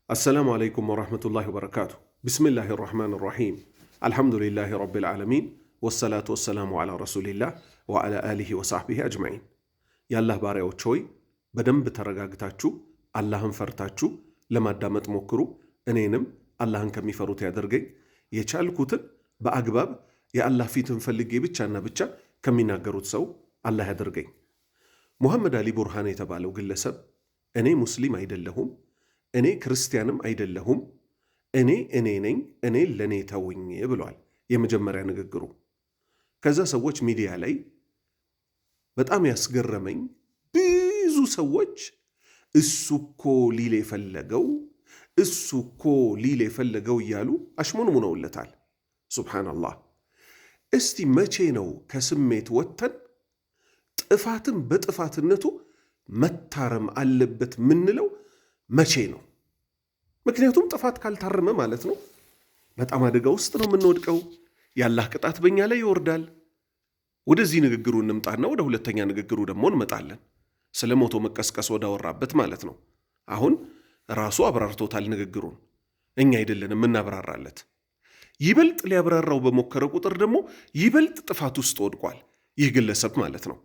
السلام عليكم ورحمة الله وبركاته. بسم الله الرحمن الرحيم. الحمد لله رب العالمين والصلاة والسلام على رسول الله وعلى آله وصحبه أجمعين. يا الله باريዎች ሆይ በደንብ ተረጋግታችሁ አላህን ፈርታችሁ ለማዳመጥ ሞክሩ። እኔንም አላህን ከሚፈሩት ያደርገኝ የቻልኩትን በአግባብ የአላህ ፊትን ፈልጌ ብቻና ብቻ ከሚናገሩት ሰው አላህ ያደርገኝ። ሙሐመድ አሊ ቡርሃን የተባለው ግለሰብ እኔ ሙስሊም አይደለሁም፣ እኔ ክርስቲያንም አይደለሁም፣ እኔ ነኝ፣ እኔ ለኔ ተውኝ ብሏል የመጀመሪያ ንግግሩ። ከዛ ሰዎች ሚዲያ ላይ በጣም ያስገረመኝ ብዙ ሰዎች እሱኮ ሊል የፈለገው እያሉ አሽሞንሙነውለታል። ሱብሃንአላህ። እስቲ መቼ ነው ከስሜት ወጥተን ጥፋትን በጥፋትነቱ መታረም አለበት ምንለው? መቼ ነው? ምክንያቱም ጥፋት ካልታረመ ማለት ነው በጣም አደጋ ውስጥ ነው የምንወድቀው። የአላህ ቅጣት በእኛ ላይ ይወርዳል። ወደዚህ ንግግሩ እንምጣና ወደ ሁለተኛ ንግግሩ ደግሞ እንመጣለን። ስለ ሞቶ መቀስቀስ ወዳወራበት ማለት ነው። አሁን ራሱ አብራርቶታል ንግግሩን፣ እኛ አይደለንም እናብራራለት። ይበልጥ ሊያብራራው በሞከረ ቁጥር ደግሞ ይበልጥ ጥፋት ውስጥ ወድቋል ይህ ግለሰብ ማለት ነው።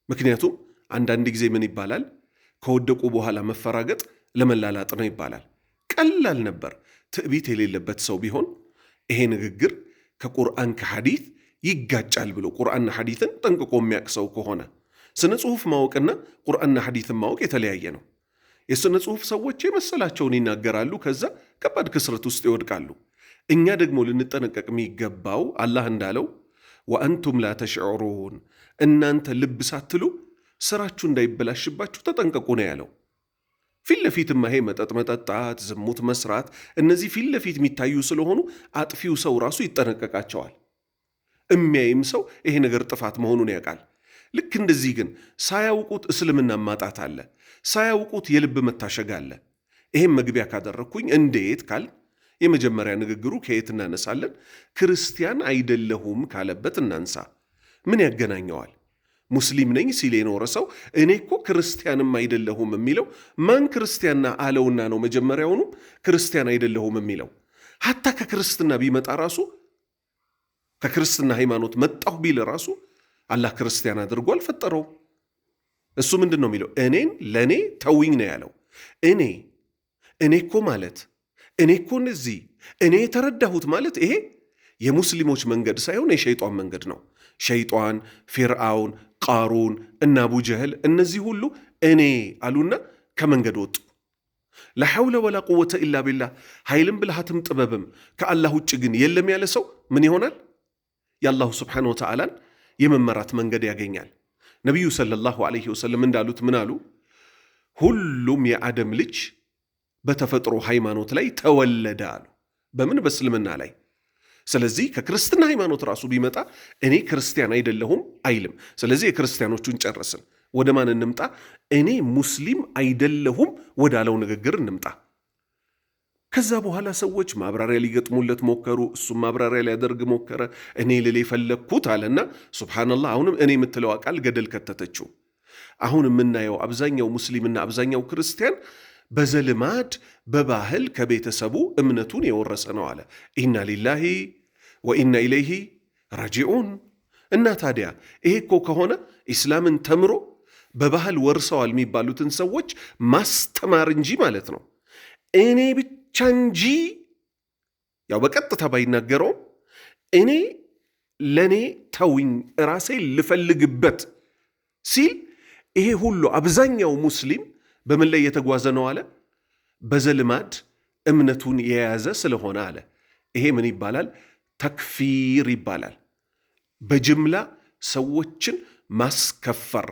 ምክንያቱም አንዳንድ ጊዜ ምን ይባላል? ከወደቁ በኋላ መፈራገጥ ለመላላጥ ነው ይባላል። ቀላል ነበር ትዕቢት የሌለበት ሰው ቢሆን ይሄ ንግግር ከቁርአን ከሐዲት ይጋጫል ብሎ ቁርአንና ሐዲትን ጠንቅቆ የሚያውቅ ሰው ከሆነ። ስነ ጽሑፍ ማወቅና ቁርአንና ሐዲትን ማወቅ የተለያየ ነው። የስነ ጽሑፍ ሰዎች የመሰላቸውን ይናገራሉ፣ ከዛ ከባድ ክስረት ውስጥ ይወድቃሉ። እኛ ደግሞ ልንጠነቀቅ የሚገባው አላህ እንዳለው ወአንቱም ላ ተሽዑሩን፣ እናንተ ልብ ሳትሉ ስራችሁ እንዳይበላሽባችሁ ተጠንቀቁ ነው ያለው። ፊት ለፊትማ ይሄ መጠጥ መጠጣት፣ ዝሙት መስራት፣ እነዚህ ፊት ለፊት የሚታዩ ስለሆኑ አጥፊው ሰው ራሱ ይጠነቀቃቸዋል። የሚያይም ሰው ይሄ ነገር ጥፋት መሆኑን ያውቃል። ልክ እንደዚህ ግን ሳያውቁት እስልምና ማጣት አለ፣ ሳያውቁት የልብ መታሸግ አለ። ይሄም መግቢያ ካደረግኩኝ እንዴት ካል የመጀመሪያ ንግግሩ ከየት እናነሳለን? ክርስቲያን አይደለሁም ካለበት እናንሳ። ምን ያገናኘዋል? ሙስሊም ነኝ ሲል የኖረ ሰው እኔ እኮ ክርስቲያንም አይደለሁም የሚለው ማን ክርስቲያና አለውና ነው መጀመሪያውኑ ክርስቲያን አይደለሁም የሚለው? ሀታ ከክርስትና ቢመጣ ራሱ ከክርስትና ሃይማኖት መጣሁ ቢል ራሱ አላህ ክርስቲያን አድርጎ አልፈጠረውም። እሱ ምንድን ነው የሚለው? እኔን ለእኔ ተውኝ ነው ያለው። እኔ እኮ ማለት እኔ እኮ እነዚህ እኔ የተረዳሁት ማለት ይሄ የሙስሊሞች መንገድ ሳይሆን የሸይጧን መንገድ ነው። ሸይጧን፣ ፊርዓውን፣ ቃሩን እና አቡጀህል እነዚህ ሁሉ እኔ አሉና ከመንገድ ወጡ። ላሐውለ ወላ ቁወተ ኢላ ቢላህ፣ ኃይልም ብልሃትም ጥበብም ከአላህ ውጭ ግን የለም ያለ ሰው ምን ይሆናል? የአላሁ ስብሓነሁ ወተዓላን የመመራት መንገድ ያገኛል። ነቢዩ ሰለላሁ ዐለይሂ ወሰለም እንዳሉት ምን አሉ? ሁሉም የአደም ልጅ በተፈጥሮ ሃይማኖት ላይ ተወለደ አሉ። በምን? በእስልምና ላይ። ስለዚህ ከክርስትና ሃይማኖት ራሱ ቢመጣ እኔ ክርስቲያን አይደለሁም አይልም። ስለዚህ የክርስቲያኖቹን ጨረስን። ወደ ማን እንምጣ? እኔ ሙስሊም አይደለሁም ወዳለው ንግግር እንምጣ። ከዛ በኋላ ሰዎች ማብራሪያ ሊገጥሙለት ሞከሩ። እሱም ማብራሪያ ሊያደርግ ሞከረ። እኔ ልል የፈለግኩት አለና ሱብሓነላህ፣ አሁንም እኔ የምትለው ቃል ገደል ከተተችው። አሁን የምናየው አብዛኛው ሙስሊምና አብዛኛው ክርስቲያን በዘልማድ በባህል ከቤተሰቡ እምነቱን የወረሰ ነው አለ። ኢና ሊላሂ ወኢና ኢለይሂ ራጂዑን። እና ታዲያ ይሄ እኮ ከሆነ ኢስላምን ተምሮ በባህል ወርሰዋል የሚባሉትን ሰዎች ማስተማር እንጂ ማለት ነው። እኔ ብቻ እንጂ ያው በቀጥታ ባይናገረውም እኔ ለእኔ ተውኝ ራሴ ልፈልግበት ሲል ይሄ ሁሉ አብዛኛው ሙስሊም በምን ላይ የተጓዘ ነው አለ? በዘልማድ እምነቱን የያዘ ስለሆነ አለ። ይሄ ምን ይባላል? ተክፊር ይባላል። በጅምላ ሰዎችን ማስከፈር።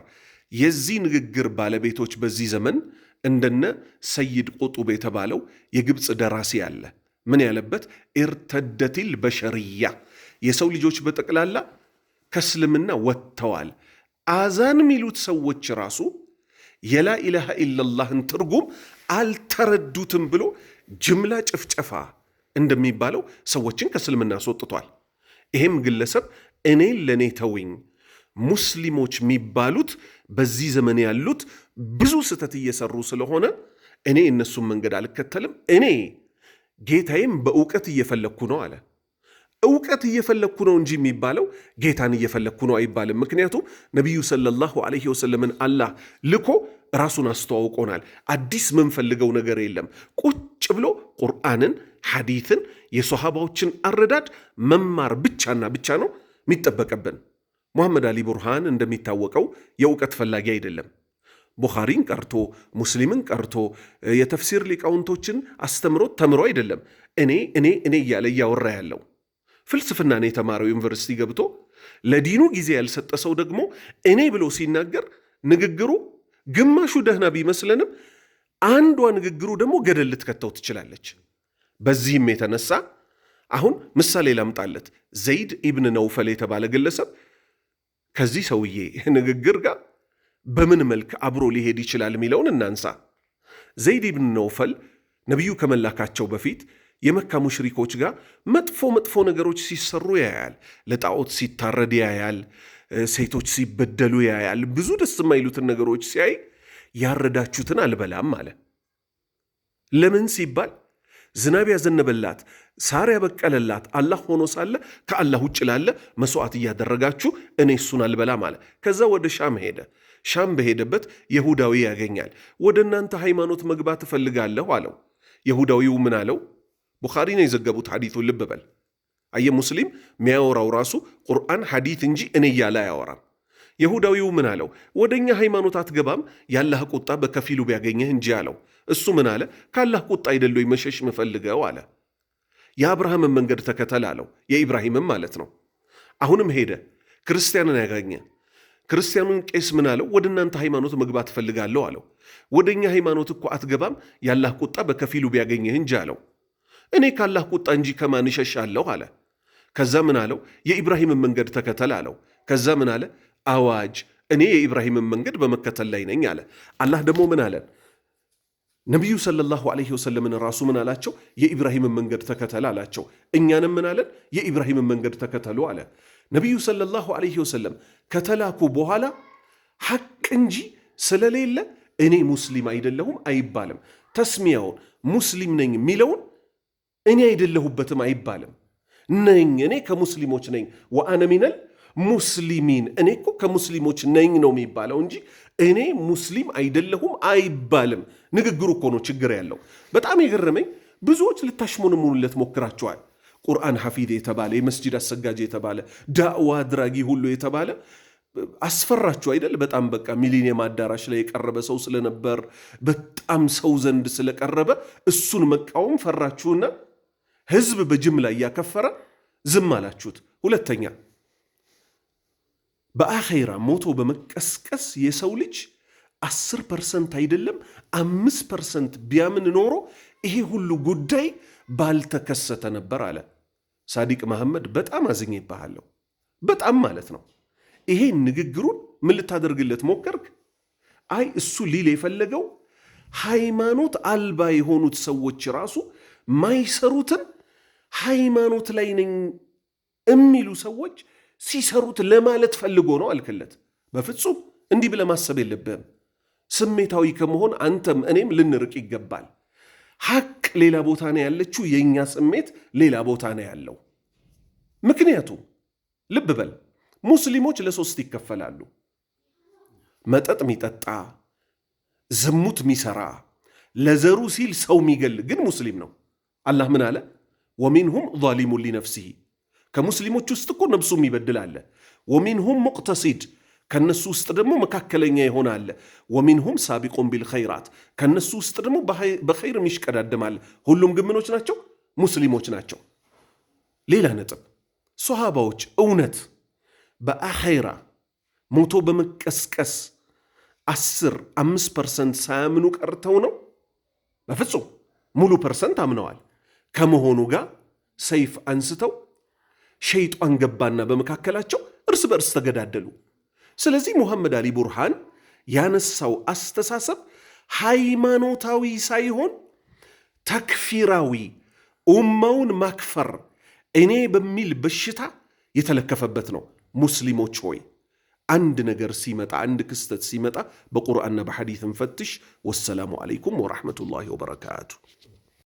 የዚህ ንግግር ባለቤቶች በዚህ ዘመን እንደነ ሰይድ ቁጡብ የተባለው የግብፅ ደራሲ አለ። ምን ያለበት? ኢርተደቲል በሸርያ፣ የሰው ልጆች በጠቅላላ ከእስልምና ወጥተዋል። አዛን የሚሉት ሰዎች ራሱ የላ ኢላሃ ኢለላህን ትርጉም አልተረዱትም ብሎ ጅምላ ጭፍጨፋ እንደሚባለው ሰዎችን ከእስልምና አስወጥቷል። ይሄም ግለሰብ እኔን ለእኔ ተውኝ፣ ሙስሊሞች የሚባሉት በዚህ ዘመን ያሉት ብዙ ስህተት እየሰሩ ስለሆነ እኔ እነሱን መንገድ አልከተልም፣ እኔ ጌታዬም በእውቀት እየፈለግኩ ነው አለ። እውቀት እየፈለግኩ ነው እንጂ የሚባለው ጌታን እየፈለግኩ ነው አይባልም። ምክንያቱም ነቢዩ ሰለላሁ ዐለይሂ ወሰለምን አላህ ልኮ ራሱን አስተዋውቆናል። አዲስ ምንፈልገው ነገር የለም። ቁጭ ብሎ ቁርአንን፣ ሐዲትን፣ የሶሃባዎችን አረዳድ መማር ብቻና ብቻ ነው የሚጠበቅብን። ሙሐመድ አሊ ቡርሃን እንደሚታወቀው የእውቀት ፈላጊ አይደለም። ቡኻሪን ቀርቶ ሙስሊምን ቀርቶ የተፍሲር ሊቃውንቶችን አስተምሮት ተምሮ አይደለም እኔ እያለ እያወራ ያለው። ፍልስፍናን የተማረው ዩኒቨርሲቲ ገብቶ ለዲኑ ጊዜ ያልሰጠ ሰው ደግሞ እኔ ብሎ ሲናገር ንግግሩ ግማሹ ደህና ቢመስለንም አንዷ ንግግሩ ደግሞ ገደል ልትከተው ትችላለች። በዚህም የተነሳ አሁን ምሳሌ ላምጣለት። ዘይድ ኢብን ነውፈል የተባለ ግለሰብ ከዚህ ሰውዬ ንግግር ጋር በምን መልክ አብሮ ሊሄድ ይችላል የሚለውን እናንሳ። ዘይድ ኢብን ነውፈል ነቢዩ ከመላካቸው በፊት የመካ ሙሽሪኮች ጋር መጥፎ ነገሮች ሲሰሩ ያያል። ለጣዖት ሲታረድ ያያል። ሴቶች ሲበደሉ ያያል። ብዙ ደስ የማይሉትን ነገሮች ሲያይ ያረዳችሁትን አልበላም አለ። ለምን ሲባል ዝናብ ያዘነበላት ሳር ያበቀለላት አላህ ሆኖ ሳለ ከአላህ ውጭ ላለ መስዋዕት እያደረጋችሁ እኔ እሱን አልበላም አለ። ከዛ ወደ ሻም ሄደ። ሻም በሄደበት የሁዳዊ ያገኛል። ወደ እናንተ ሃይማኖት መግባት እፈልጋለሁ አለው። የሁዳዊው ምን አለው? ቡኻሪ ነው የዘገቡት ሐዲቱን ልብ በል። አየ ሙስሊም ሚያወራው ራሱ ቁርአን ሐዲት እንጂ እኔ እያለ አያወራም። የሁዳዊው ምን አለው? ወደኛ ሃይማኖት አትገባም ያላህ ቁጣ በከፊሉ ቢያገኘህ እንጂ አለው። እሱ ምን አለ? ካላህ ቁጣ አይደለ መሸሽ ምፈልገው አለ። የአብርሃምን መንገድ ተከተል አለው። የኢብራሂምም ማለት ነው። አሁንም ሄደ ክርስቲያንን ያገኘ። ክርስቲያኑን ቄስ ምን አለው? ወደ እናንተ ሃይማኖት መግባት እፈልጋለሁ አለው። ወደኛ ሃይማኖት እኮ አትገባም ያላህ ቁጣ በከፊሉ ቢያገኘህ እንጂ አለው። እኔ ካላህ ቁጣ እንጂ ከማን እሸሻለሁ አለ። ከዛ ምን አለው? የኢብራሂምን መንገድ ተከተል አለው። ከዛ ምን አለ? አዋጅ እኔ የኢብራሂምን መንገድ በመከተል ላይ ነኝ አለ። አላህ ደግሞ ምን አለን? ነቢዩ ሰለላሁ ዐለይሂ ወሰለምን ራሱ ምን አላቸው? የኢብራሂምን መንገድ ተከተል አላቸው። እኛንም ምን አለን? የኢብራሂምን መንገድ ተከተሉ አለ። ነቢዩ ሰለላሁ ዐለይሂ ወሰለም ከተላኩ በኋላ ሐቅ እንጂ ስለሌለ እኔ ሙስሊም አይደለሁም አይባልም። ተስሚያውን ሙስሊም ነኝ የሚለውን እኔ አይደለሁበትም አይባልም። ነኝ እኔ ከሙስሊሞች ነኝ፣ ወአነ ሚነል ሙስሊሚን እኔ እኮ ከሙስሊሞች ነኝ ነው የሚባለው እንጂ እኔ ሙስሊም አይደለሁም አይባልም። ንግግሩ እኮ ነው ችግር ያለው። በጣም የገረመኝ ብዙዎች ልታሽሞንሙኑለት ሞክራቸዋል። ቁርአን ሐፊዝ የተባለ የመስጂድ አሰጋጅ የተባለ ዳዕዋ አድራጊ ሁሉ የተባለ አስፈራችሁ አይደል? በጣም በቃ ሚሊኒየም አዳራሽ ላይ የቀረበ ሰው ስለነበር በጣም ሰው ዘንድ ስለቀረበ እሱን መቃወም ፈራችሁና ህዝብ በጅምላ እያከፈረ ዝም አላችሁት። ሁለተኛ በአኼራ ሞቶ በመቀስቀስ የሰው ልጅ 10% አይደለም 5% ቢያምን ኖሮ ይሄ ሁሉ ጉዳይ ባልተከሰተ ነበር አለ ሳዲቅ መሐመድ። በጣም አዝኜብሃለሁ፣ በጣም ማለት ነው። ይሄ ንግግሩን ምን ልታደርግለት ሞከርክ? አይ እሱ ሊል የፈለገው ሃይማኖት አልባ የሆኑት ሰዎች ራሱ ማይሰሩትን ሃይማኖት ላይ ነኝ የሚሉ ሰዎች ሲሰሩት ለማለት ፈልጎ ነው አልክለት። በፍጹም እንዲህ ብለህ ማሰብ የለብህም። ስሜታዊ ከመሆን አንተም እኔም ልንርቅ ይገባል። ሐቅ ሌላ ቦታ ነው ያለችው፣ የእኛ ስሜት ሌላ ቦታ ነው ያለው። ምክንያቱም ልብ በል ሙስሊሞች ለ3 ይከፈላሉ። መጠጥ የሚጠጣ፣ ዝሙት የሚሰራ፣ ለዘሩ ሲል ሰው የሚገል ግን ሙስሊም ነው። አላህ ምን አለ? ወሚንሁም ዛሊሙን ሊነፍሲሂ ከሙስሊሞች ውስጥ እኮ ነብሱ የሚበድል አለ። ወሚንሁም ሙቅተሲድ ከነሱ ውስጥ ደግሞ መካከለኛ የሆነ አለ። ወሚንሁም ሳቢቁን ቢልኸይራት ከነሱ ውስጥ ደግሞ በኸይር የሚሽቀዳደማል። ሁሉም ግምኖች ናቸው፣ ሙስሊሞች ናቸው። ሌላ ነጥብ ሶሃባዎች እውነት በአኼራ ሞቶ በመቀስቀስ 5% ሳያምኑ ቀርተው ነው? በፍጹም ሙሉ ፐርሰንት አምነዋል። ከመሆኑ ጋር ሰይፍ አንስተው ሸይጣን ገባና በመካከላቸው እርስ በርስ ተገዳደሉ። ስለዚህ ሙሐመድ አሊ ቡርሃን ያነሳው አስተሳሰብ ሃይማኖታዊ ሳይሆን ተክፊራዊ፣ ኡማውን ማክፈር እኔ በሚል በሽታ የተለከፈበት ነው። ሙስሊሞች ሆይ አንድ ነገር ሲመጣ፣ አንድ ክስተት ሲመጣ በቁርአንና በሐዲት እንፈትሽ። ወሰላሙ ዓለይኩም ወረሕመቱላሂ ወበረካቱ።